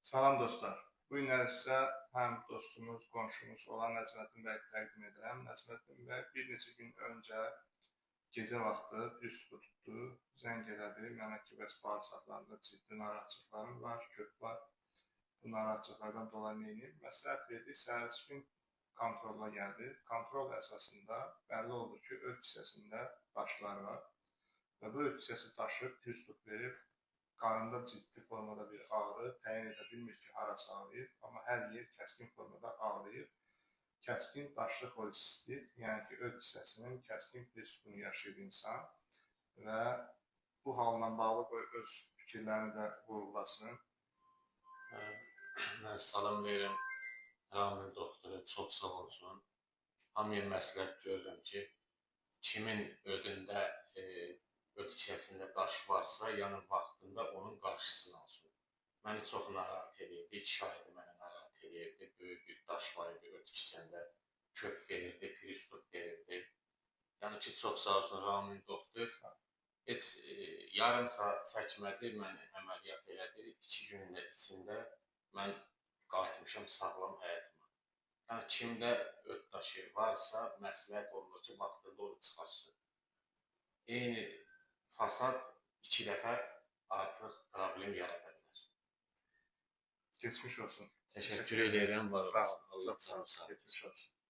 Salam dostlar. Bu günləri sizə həm dostumuz, qonşumuz olan Nəcməddin bəyi təqdim edirəm. Nəcməddin bəy bir neçə gün öncə gecə vaxtı pürüstü tutdu, zəng elədi. Mənə ki, bəs bağırsaqlarında ciddi narahatçılıqlarım var, kök var. Bu narahatçılıqlardan dolayı neyniyim? Məsləhət verdi, səhərisi gün kontrola gəldi. Kontrol əsasında bəlli oldu ki, öd hissəsində daşlar var və bu öd hissəsi daşı pürüstü verib. Qarında ciddi formada bir ağrı, təyin edə bilmir ki, harası ağrıyır, amma hər yer kəskin formada ağrıyır. Kəskin daşlı xolesistit, yəni ki, öd hissəsinin kəskin pürüstünü yaşayıb insan və bu halla bağlı qoy öz fikirlərini də vurğulasın. Mən salam verirəm Ramin doktora, çox sağ olsun. Hamıya məsləhət görürəm ki, kimin ödündə öd hissəsində daş varsa, yəni vaxtında onun qarşısını alsın. Məni çox narahat edirdi, 2 aydır mənə narahat edirdi. Böyük bir daş var idi öd hissəsində, kök verirdi, pürüzlük verirdi. Yəni ki, çox sağ olsun Ramin doktor. Heç yarım saat çəkmədi, məni əməliyyat elədi. 2 günün içində mən qayıtmışam sağlam həyatıma. Yəni kimdə öd daşı varsa, məsləhət olunur ki, vaxtında onu çıxarsın. Eyni fasad 2 dəfə artıq problem yarada bilər. Keçmiş olsun. Təşəkkür edirəm, var olsun. Sağ ol. Çox sağ ol. Keçmiş olsun.